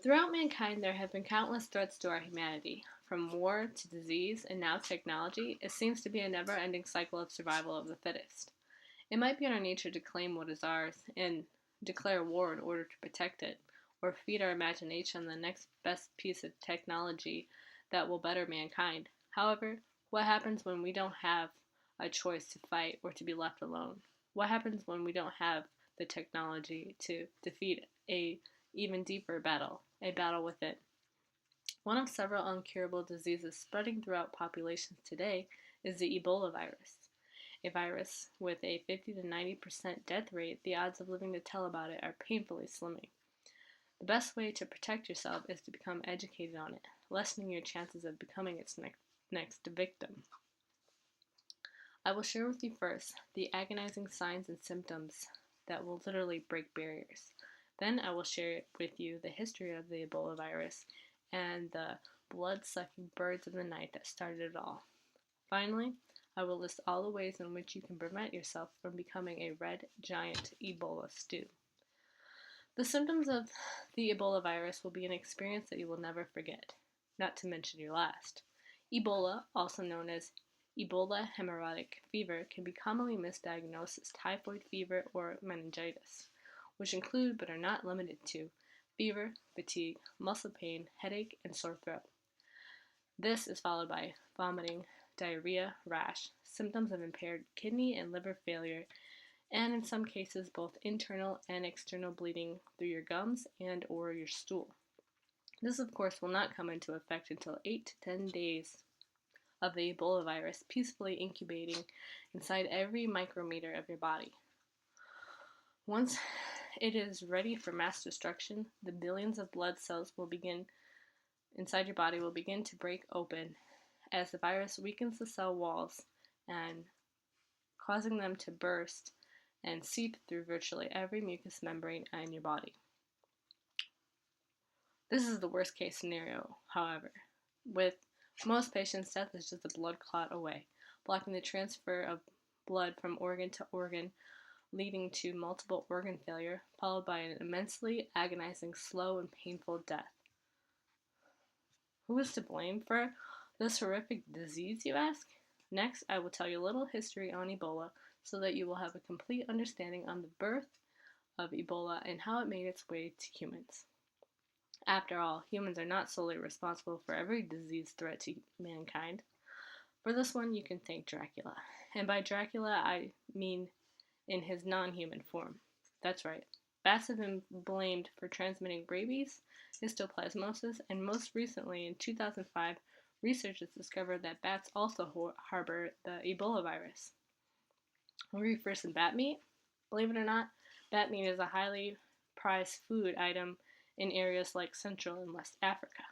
Throughout mankind, there have been countless threats to our humanity. From war to disease and now technology, it seems to be a never ending cycle of survival of the fittest. It might be in our nature to claim what is ours and declare war in order to protect it, or feed our imagination on the next best piece of technology that will better mankind. However, what happens when we don't have a choice to fight or to be left alone? What happens when we don't have the technology to defeat a even deeper battle, a battle within? One of several incurable diseases spreading throughout populations today is the Ebola virus. A virus with a 50 to 90% death rate, the odds of living to tell about it are painfully slimming. The best way to protect yourself is to become educated on it, lessening your chances of becoming its next victim. I will share with you first the agonizing signs and symptoms that will literally break barriers. Then I will share with you the history of the Ebola virus and the blood sucking birds of the night that started it all. Finally, I will list all the ways in which you can prevent yourself from becoming a red giant Ebola stew. The symptoms of the Ebola virus will be an experience that you will never forget, not to mention your last. Ebola, also known as Ebola hemorrhagic fever, can be commonly misdiagnosed as typhoid fever or meningitis, which include but are not limited to fever, fatigue, muscle pain, headache, and sore throat. This is followed by vomiting, diarrhea, rash, symptoms of impaired kidney and liver failure, and in some cases both internal and external bleeding through your gums and or your stool. This of course will not come into effect until 8 to 10 days of the Ebola virus peacefully incubating inside every micrometer of your body. Once it is ready for mass destruction, the billions of blood cells will begin inside your body will begin to break open as the virus weakens the cell walls and causing them to burst and seep through virtually every mucous membrane in your body. This is the worst case scenario, however. With most patients, death is just a blood clot away, blocking the transfer of blood from organ to organ, leading to multiple organ failure, followed by an immensely agonizing, slow, and painful death. Who is to blame for this horrific disease, you ask? Next, I will tell you a little history on Ebola so that you will have a complete understanding on the birth of Ebola and how it made its way to humans. After all, humans are not solely responsible for every disease threat to mankind. For this one, you can thank Dracula. And by Dracula, I mean in his non-human form. That's right. Bats have been blamed for transmitting rabies, histoplasmosis, and most recently in 2005, researchers discovered that bats also harbor the Ebola virus. Hungry for some bat meat? Believe it or not, bat meat is a highly prized food item in areas like Central and West Africa.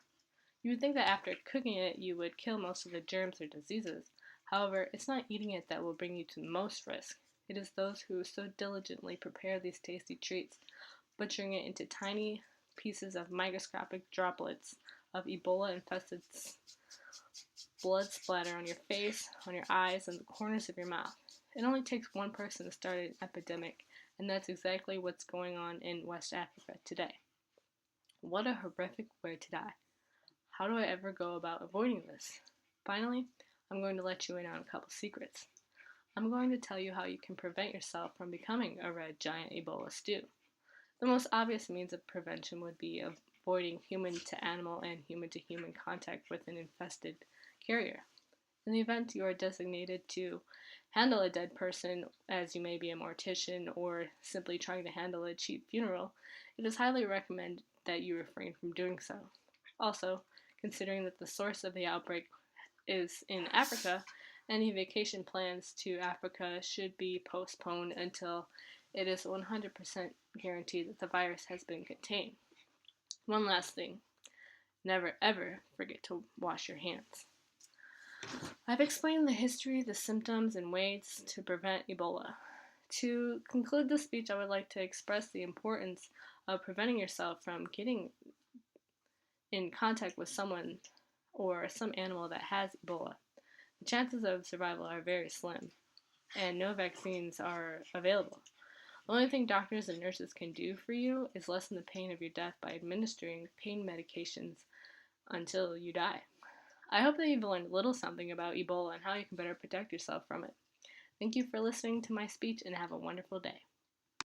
You would think that after cooking it, you would kill most of the germs or diseases. However, it's not eating it that will bring you to the most risk. It is those who so diligently prepare these tasty treats, butchering it into tiny pieces of microscopic droplets of Ebola-infested blood splatter on your face, on your eyes, and the corners of your mouth. It only takes one person to start an epidemic, and that's exactly what's going on in West Africa today. What a horrific way to die. How do I ever go about avoiding this? Finally, I'm going to let you in on a couple secrets. I'm going to tell you how you can prevent yourself from becoming a red giant Ebola stew. The most obvious means of prevention would be avoiding human to animal and human to human contact with an infested carrier. In the event you are designated to handle a dead person, as you may be a mortician or simply trying to handle a cheap funeral, it is highly recommended that you refrain from doing so. Also, considering that the source of the outbreak is in Africa, any vacation plans to Africa should be postponed until it is 100% guaranteed that the virus has been contained. One last thing, never ever forget to wash your hands. I've explained the history, the symptoms, and ways to prevent Ebola. To conclude this speech, I would like to express the importance of preventing yourself from getting in contact with someone or some animal that has Ebola. The chances of survival are very slim, and no vaccines are available. The only thing doctors and nurses can do for you is lessen the pain of your death by administering pain medications until you die. I hope that you've learned a little something about Ebola and how you can better protect yourself from it. Thank you for listening to my speech and have a wonderful day.